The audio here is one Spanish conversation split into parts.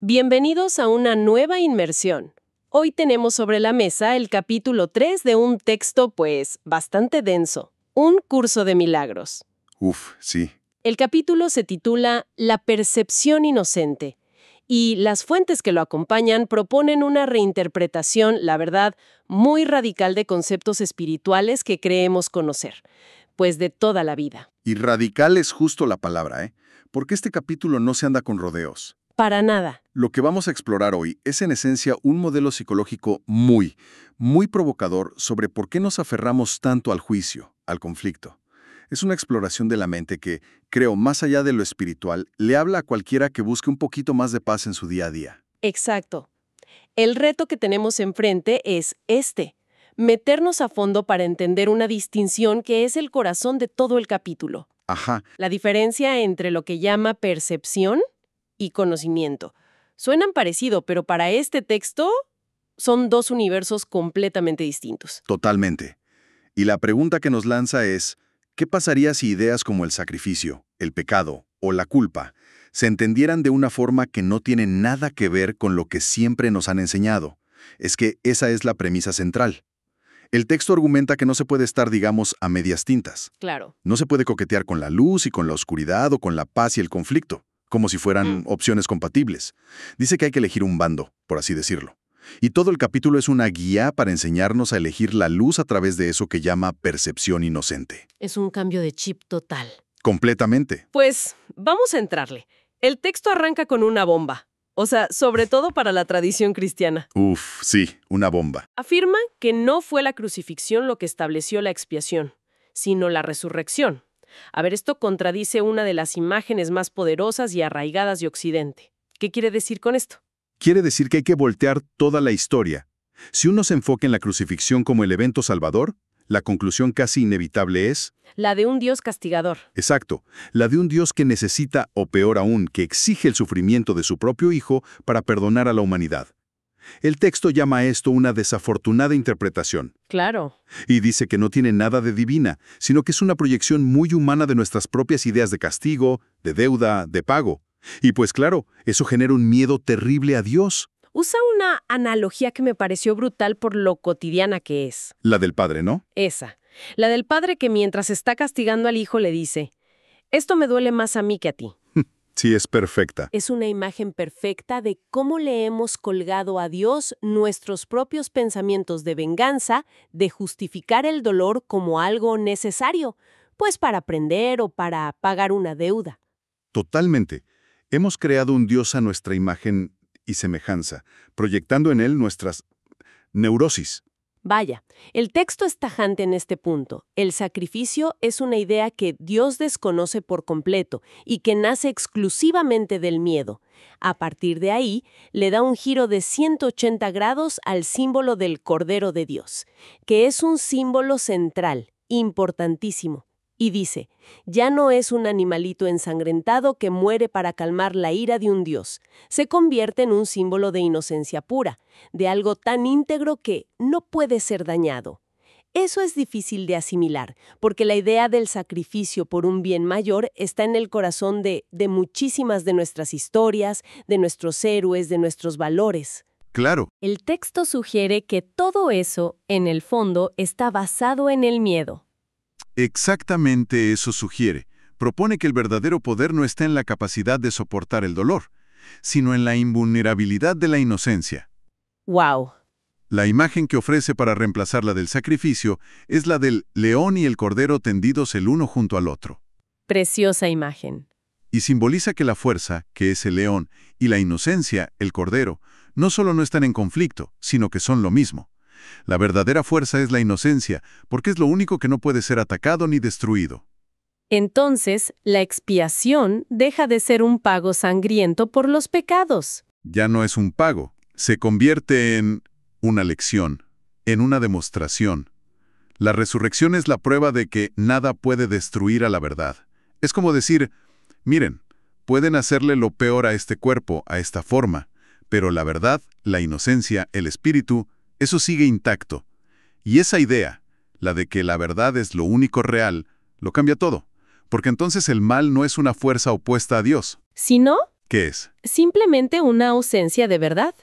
Bienvenidos a una nueva inmersión. Hoy tenemos sobre la mesa el capítulo 3 de un texto, bastante denso, un curso de milagros. Sí. El capítulo se titula La percepción inocente, y las fuentes que lo acompañan proponen una reinterpretación, la verdad, muy radical de conceptos espirituales que creemos conocer, pues de toda la vida. Y radical es justo la palabra, ¿eh? Porque este capítulo no se anda con rodeos. Para nada. Lo que vamos a explorar hoy es en esencia un modelo psicológico muy provocador sobre por qué nos aferramos tanto al juicio, al conflicto. Es una exploración de la mente que, creo, más allá de lo espiritual, le habla a cualquiera que busque un poquito más de paz en su día a día. Exacto. El reto que tenemos enfrente es meternos a fondo para entender una distinción que es el corazón de todo el capítulo. Ajá, La diferencia entre lo que llama percepción y conocimiento. Suenan parecido, pero para este texto son dos universos completamente distintos. totalmente. Y la pregunta que nos lanza es, ¿qué pasaría si ideas como el sacrificio, el pecado o la culpa se entendieran de una forma que no tiene nada que ver con lo que siempre nos han enseñado? Es que esa es la premisa central. El texto argumenta que no se puede estar, digamos, a medias tintas. Claro. No se puede coquetear con la luz y con la oscuridad o con la paz y el conflicto, como si fueran opciones compatibles. Dice que hay que elegir un bando, por así decirlo. Y todo el capítulo es una guía para enseñarnos a elegir la luz a través de eso que llama percepción inocente. Es un cambio de chip total. Completamente. Pues vamos a entrarle. El texto arranca con una bomba. O sea, sobre todo para la tradición cristiana. Sí, una bomba. Afirma que no fue la crucifixión lo que estableció la expiación, sino la resurrección. A ver, esto contradice una de las imágenes más poderosas y arraigadas de Occidente. ¿Qué quiere decir con esto? Quiere decir que hay que voltear toda la historia. Si uno se enfoca en la crucifixión como el evento salvador, la conclusión casi inevitable es... La de un Dios castigador. Exacto, la de un Dios que necesita, o peor aún, que exige el sufrimiento de su propio Hijo para perdonar a la humanidad. El texto llama a esto una desafortunada interpretación. Claro. Y dice que no tiene nada de divina, sino que es una proyección muy humana de nuestras propias ideas de castigo, de deuda, de pago. Y pues claro, eso genera un miedo terrible a Dios. Usa una analogía que me pareció brutal por lo cotidiana que es. La del Padre, ¿no? Esa. La del padre que mientras está castigando al hijo le dice, «Esto me duele más a mí que a ti». Sí, es perfecta. Es una imagen perfecta de cómo le hemos colgado a Dios nuestros propios pensamientos de venganza, de justificar el dolor como algo necesario, pues para aprender o para pagar una deuda. Totalmente. Hemos creado un Dios a nuestra imagen y semejanza, proyectando en él nuestras neurosis. Vaya, el texto es tajante en este punto. El sacrificio es una idea que Dios desconoce por completo y que nace exclusivamente del miedo. A partir de ahí, le da un giro de 180 grados al símbolo del Cordero de Dios, que es un símbolo central, importantísimo. Y dice, ya no es un animalito ensangrentado que muere para calmar la ira de un Dios. Se convierte en un símbolo de inocencia pura, de algo tan íntegro que no puede ser dañado. Eso es difícil de asimilar, porque la idea del sacrificio por un bien mayor está en el corazón de muchísimas de nuestras historias, de nuestros héroes, de nuestros valores. Claro. El texto sugiere que todo eso, en el fondo, está basado en el miedo. Exactamente eso sugiere. Propone que el verdadero poder no está en la capacidad de soportar el dolor, sino en la invulnerabilidad de la inocencia. ¡Wow! La imagen que ofrece para reemplazar la del sacrificio es la del león y el cordero tendidos el uno junto al otro. Preciosa imagen. Y simboliza que la fuerza, que es el león, y la inocencia, el cordero, no solo no están en conflicto, sino que son lo mismo. La verdadera fuerza es la inocencia, porque es lo único que no puede ser atacado ni destruido. Entonces, la expiación deja de ser un pago sangriento por los pecados. Ya no es un pago, se convierte en una lección, en una demostración. La resurrección es la prueba de que nada puede destruir a la verdad. Es como decir, miren, pueden hacerle lo peor a este cuerpo, a esta forma, pero la verdad, la inocencia, el espíritu, eso sigue intacto. Y esa idea, la de que la verdad es lo único real, lo cambia todo. Porque entonces el mal no es una fuerza opuesta a Dios. ¿Sí no? ¿Qué es? Simplemente una ausencia de verdad,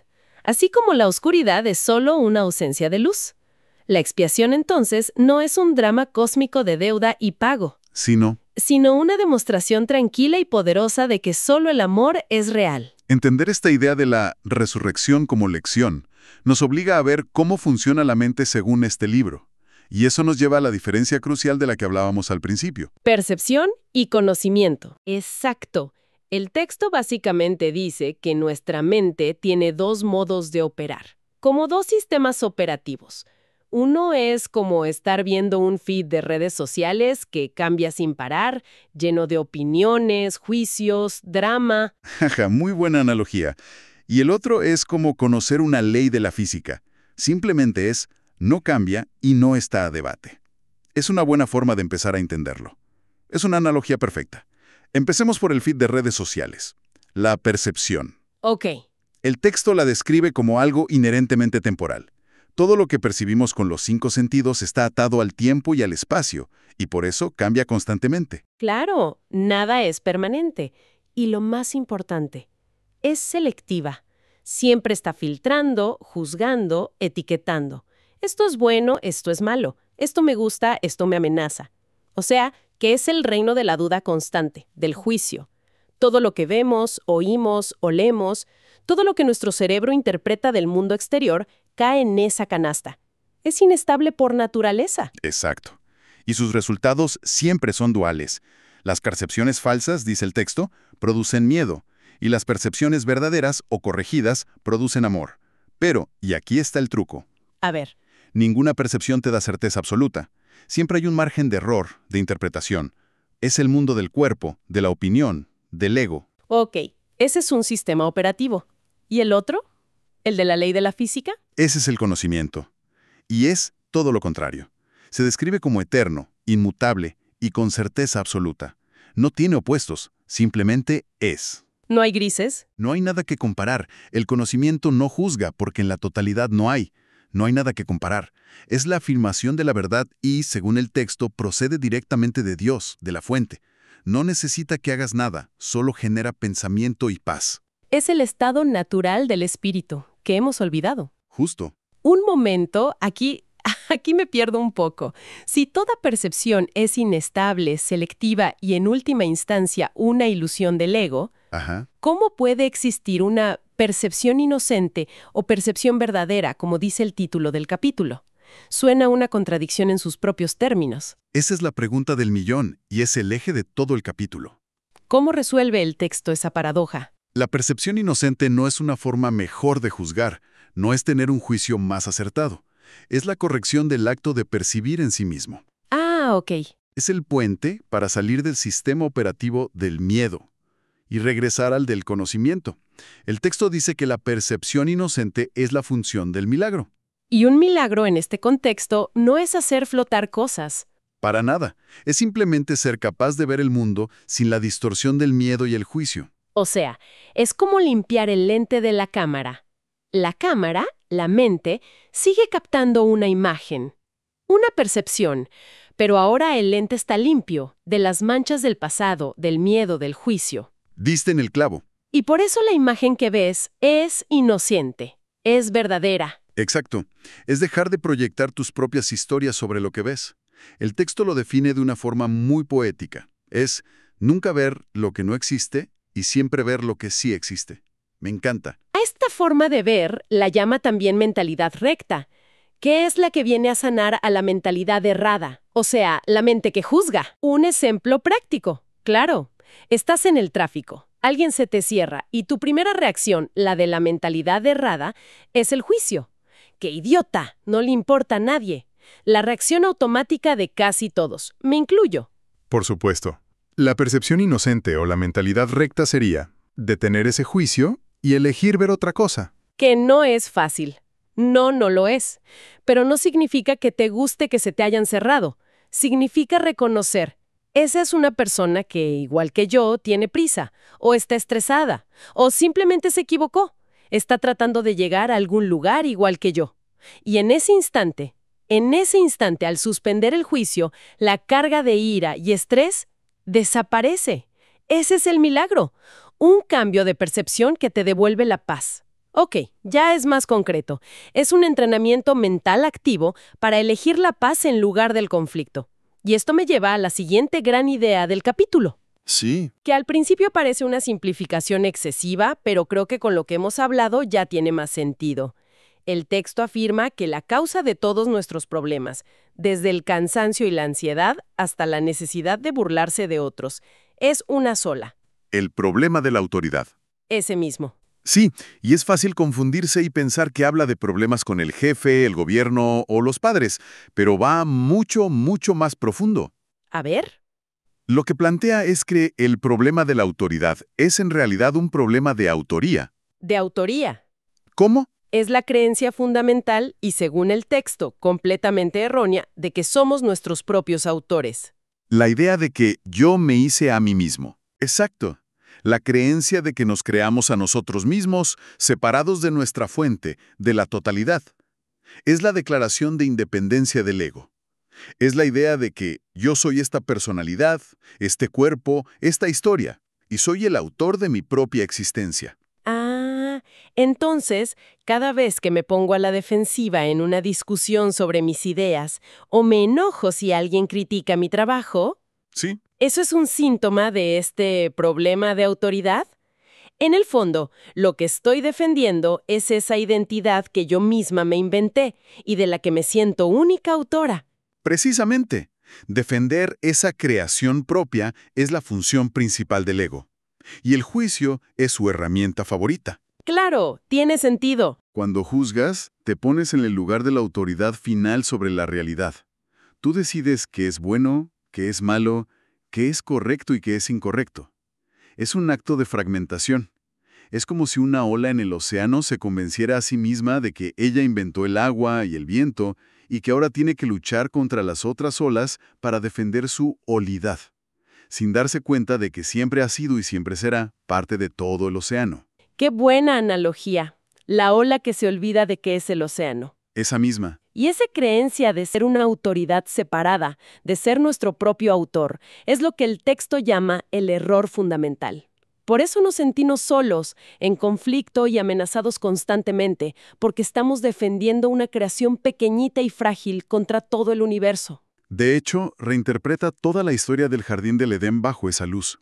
así como la oscuridad es solo una ausencia de luz. La expiación, entonces, no es un drama cósmico de deuda y pago, Sino, sino una demostración tranquila y poderosa de que solo el amor es real. entender esta idea de la resurrección como lección nos obliga a ver cómo funciona la mente según este libro. Y eso nos lleva a la diferencia crucial de la que hablábamos al principio. Percepción y conocimiento. Exacto. El texto básicamente dice que nuestra mente tiene dos modos de operar, como dos sistemas operativos. Uno es como estar viendo un feed de redes sociales que cambia sin parar, lleno de opiniones, juicios, drama. Jaja, muy buena analogía. Y el otro es como conocer una ley de la física. Simplemente es, no cambia y no está a debate. Es una buena forma de empezar a entenderlo. Es una analogía perfecta. Empecemos por el feed de redes sociales. La percepción. Ok, El texto la describe como algo inherentemente temporal. Todo lo que percibimos con los 5 sentidos está atado al tiempo y al espacio, y por eso cambia constantemente. claro, nada es permanente. Y lo más importante, es selectiva. Siempre está filtrando, juzgando, etiquetando. Esto es bueno, esto es malo. Esto me gusta, esto me amenaza. O sea, que es el reino de la duda constante, del juicio. Todo lo que vemos, oímos, olemos, todo lo que nuestro cerebro interpreta del mundo exterior cae en esa canasta. Es inestable por naturaleza. Exacto. Y sus resultados siempre son duales. Las percepciones falsas, dice el texto, producen miedo, y las percepciones verdaderas o corregidas producen amor. Pero, y aquí está el truco, A ver, ninguna percepción te da certeza absoluta. Siempre hay un margen de error, de interpretación. Es el mundo del cuerpo, de la opinión, del ego. ok, ese es un sistema operativo. ¿Y el otro? ¿El de la ley de la física? Ese es el conocimiento. Y es todo lo contrario. Se describe como eterno, inmutable y con certeza absoluta. No tiene opuestos, simplemente es. ¿No hay grises? No hay nada que comparar. El conocimiento no juzga porque en la totalidad no hay. No hay nada que comparar. Es la afirmación de la verdad y, según el texto, procede directamente de Dios, de la fuente. No necesita que hagas nada, solo genera pensamiento y paz. Es el estado natural del espíritu, que hemos olvidado. Justo. Un momento, aquí me pierdo un poco. Si toda percepción es inestable, selectiva y en última instancia una ilusión del ego, Ajá. ¿cómo puede existir una percepción inocente o percepción verdadera, como dice el título del capítulo? Suena una contradicción en sus propios términos. Esa es la pregunta del millón y es el eje de todo el capítulo. ¿Cómo resuelve el texto esa paradoja? La percepción inocente no es una forma mejor de juzgar, no es tener un juicio más acertado. Es la corrección del acto de percibir en sí mismo. Ah, ok. Es el puente para salir del sistema operativo del miedo y regresar al del conocimiento. El texto dice que la percepción inocente es la función del milagro. Y un milagro en este contexto no es hacer flotar cosas. Para nada. Es simplemente ser capaz de ver el mundo sin la distorsión del miedo y el juicio. O sea, es como limpiar el lente de la cámara. La cámara, la mente, sigue captando una imagen, una percepción, pero ahora el lente está limpio de las manchas del pasado, del miedo, del juicio. Diste en el clavo. Y por eso la imagen que ves es inocente, es verdadera. Exacto. Es dejar de proyectar tus propias historias sobre lo que ves. El texto lo define de una forma muy poética. Es nunca ver lo que no existe y siempre ver lo que sí existe. Me encanta. A esta forma de ver la llama también mentalidad recta, que es la que viene a sanar a la mentalidad errada, o sea, la mente que juzga. Un ejemplo práctico. Claro, estás en el tráfico, alguien se te cierra y tu primera reacción, la de la mentalidad errada, es el juicio. ¡Qué idiota! No le importa a nadie. La reacción automática de casi todos, me incluyo. Por supuesto. La percepción inocente o la mentalidad recta sería detener ese juicio y elegir ver otra cosa. Que no es fácil. No, no lo es. Pero no significa que te guste que se te hayan cerrado. Significa reconocer. Esa es una persona que, igual que yo, tiene prisa, o está estresada, o simplemente se equivocó. Está tratando de llegar a algún lugar igual que yo. Y en ese instante, al suspender el juicio, la carga de ira y estrés desaparece. Ese es el milagro. Un cambio de percepción que te devuelve la paz. Ok, ya es más concreto. Es un entrenamiento mental activo para elegir la paz en lugar del conflicto. Y esto me lleva a la siguiente gran idea del capítulo, Sí. que al principio parece una simplificación excesiva, pero creo que con lo que hemos hablado ya tiene más sentido. El texto afirma que la causa de todos nuestros problemas, desde el cansancio y la ansiedad hasta la necesidad de burlarse de otros, es una sola. El problema de la autoridad. Ese mismo. Sí, y es fácil confundirse y pensar que habla de problemas con el jefe, el gobierno o los padres, pero va mucho, mucho más profundo. A ver. Lo que plantea es que el problema de la autoridad es en realidad un problema de autoría. De autoría. ¿Cómo? Es la creencia fundamental y, según el texto, completamente errónea, de que somos nuestros propios autores. La idea de que yo me hice a mí mismo. Exacto. La creencia de que nos creamos a nosotros mismos, separados de nuestra fuente, de la totalidad. Es la declaración de independencia del ego. Es la idea de que yo soy esta personalidad, este cuerpo, esta historia, y soy el autor de mi propia existencia. Ah, entonces, cada vez que me pongo a la defensiva en una discusión sobre mis ideas o me enojo si alguien critica mi trabajo, ¿Sí? ¿eso es un síntoma de este problema de autoridad? En el fondo, lo que estoy defendiendo es esa identidad que yo misma me inventé y de la que me siento única autora. Precisamente, defender esa creación propia es la función principal del ego. Y el juicio es su herramienta favorita. Claro, tiene sentido. Cuando juzgas, te pones en el lugar de la autoridad final sobre la realidad. Tú decides qué es bueno, qué es malo, qué es correcto y qué es incorrecto. Es un acto de fragmentación. Es como si una ola en el océano se convenciera a sí misma de que ella inventó el agua y el viento y que ahora tiene que luchar contra las otras olas para defender su olidad, sin darse cuenta de que siempre ha sido y siempre será parte de todo el océano. Qué buena analogía. La ola que se olvida de que es el océano. Esa misma. Y esa creencia de ser una autoridad separada, de ser nuestro propio autor, es lo que el texto llama el error fundamental. Por eso nos sentimos solos, en conflicto y amenazados constantemente, porque estamos defendiendo una creación pequeñita y frágil contra todo el universo. De hecho, reinterpreta toda la historia del jardín del Edén bajo esa luz.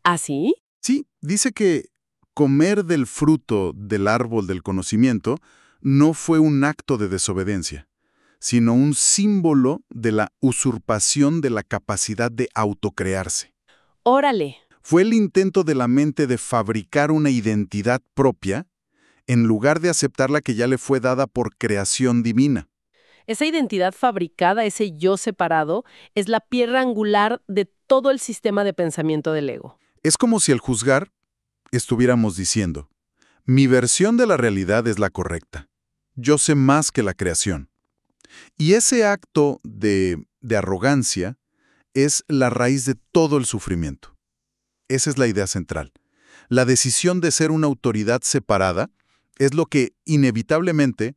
¿Ah, sí? Sí, dice que comer del fruto del árbol del conocimiento no fue un acto de desobediencia, sino un símbolo de la usurpación de la capacidad de autocrearse. Órale. Fue el intento de la mente de fabricar una identidad propia en lugar de aceptar la que ya le fue dada por creación divina. Esa identidad fabricada, ese yo separado, es la piedra angular de todo el sistema de pensamiento del ego. Es como si al juzgar estuviéramos diciendo, mi versión de la realidad es la correcta. Yo sé más que la creación. Y ese acto de arrogancia es la raíz de todo el sufrimiento. Esa es la idea central. La decisión de ser una autoridad separada es lo que inevitablemente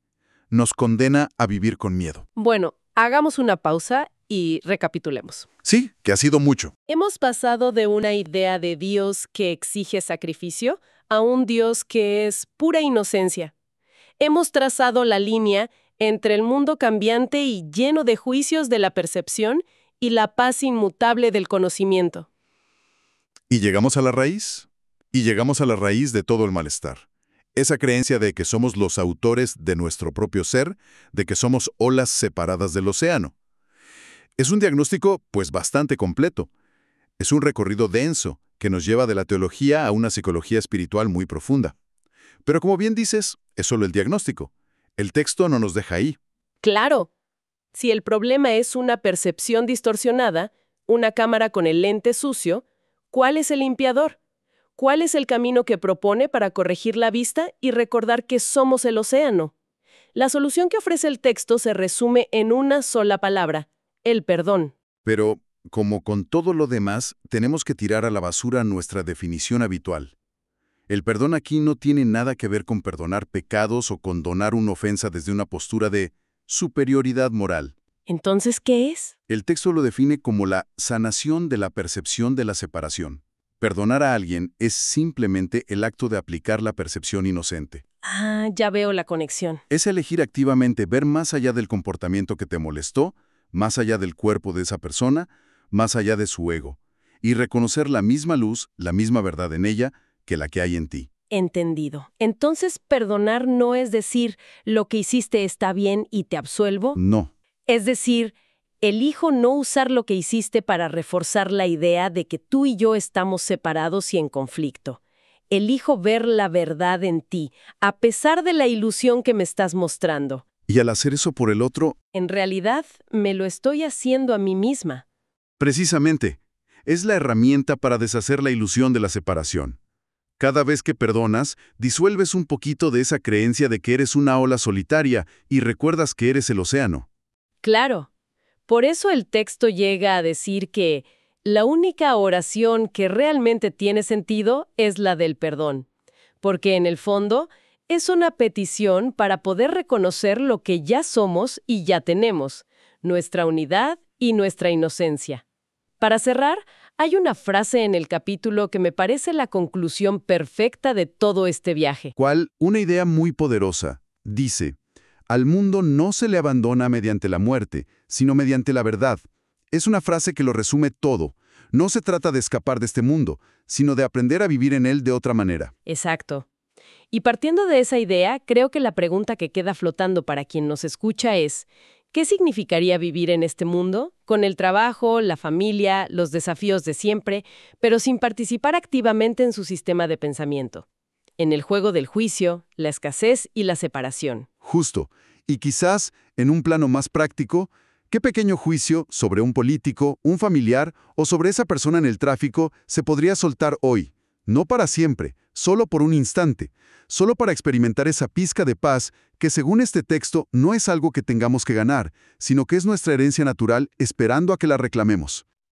nos condena a vivir con miedo. Bueno, hagamos una pausa y recapitulemos. Sí, que ha sido mucho. Hemos pasado de una idea de Dios que exige sacrificio a un Dios que es pura inocencia. Hemos trazado la línea entre el mundo cambiante y lleno de juicios de la percepción y la paz inmutable del conocimiento. ¿Y llegamos a la raíz? Y llegamos a la raíz de todo el malestar. Esa creencia de que somos los autores de nuestro propio ser, de que somos olas separadas del océano. Es un diagnóstico, pues, bastante completo. Es un recorrido denso que nos lleva de la teología a una psicología espiritual muy profunda. Pero como bien dices, es solo el diagnóstico. El texto no nos deja ahí. Claro, si el problema es una percepción distorsionada, una cámara con el lente sucio, ¿cuál es el limpiador? ¿Cuál es el camino que propone para corregir la vista y recordar que somos el océano? La solución que ofrece el texto se resume en una sola palabra: el perdón. Pero, como con todo lo demás, tenemos que tirar a la basura nuestra definición habitual. El perdón aquí no tiene nada que ver con perdonar pecados o condonar una ofensa desde una postura de superioridad moral. ¿Entonces qué es? El texto lo define como la sanación de la percepción de la separación. Perdonar a alguien es simplemente el acto de aplicar la percepción inocente. Ah, ya veo la conexión. Es elegir activamente ver más allá del comportamiento que te molestó, más allá del cuerpo de esa persona, más allá de su ego, y reconocer la misma luz, la misma verdad en ella, que la que hay en ti. Entendido. Entonces, perdonar no es decir, lo que hiciste está bien y te absuelvo. No. Es decir, elijo no usar lo que hiciste para reforzar la idea de que tú y yo estamos separados y en conflicto. Elijo ver la verdad en ti, a pesar de la ilusión que me estás mostrando. Y al hacer eso por el otro, En realidad, me lo estoy haciendo a mí misma. precisamente, es la herramienta para deshacer la ilusión de la separación. Cada vez que perdonas, disuelves un poquito de esa creencia de que eres una ola solitaria y recuerdas que eres el océano. Claro. Por eso el texto llega a decir que la única oración que realmente tiene sentido es la del perdón, porque en el fondo es una petición para poder reconocer lo que ya somos y ya tenemos, nuestra unidad y nuestra inocencia. Para cerrar, hay una frase en el capítulo que me parece la conclusión perfecta de todo este viaje. ¿Cuál? Una idea muy poderosa. Dice, al mundo no se le abandona mediante la muerte, sino mediante la verdad. Es una frase que lo resume todo. No se trata de escapar de este mundo, sino de aprender a vivir en él de otra manera. Exacto. Y partiendo de esa idea, creo que la pregunta que queda flotando para quien nos escucha es, ¿qué significaría vivir en este mundo? Con el trabajo, la familia, los desafíos de siempre, pero sin participar activamente en su sistema de pensamiento. En el juego del juicio, la escasez y la separación. Justo. Y quizás, en un plano más práctico, ¿qué pequeño juicio sobre un político, un familiar o sobre esa persona en el tráfico se podría soltar hoy? No para siempre, solo por un instante, solo para experimentar esa pizca de paz que según este texto no es algo que tengamos que ganar, sino que es nuestra herencia natural esperando a que la reclamemos.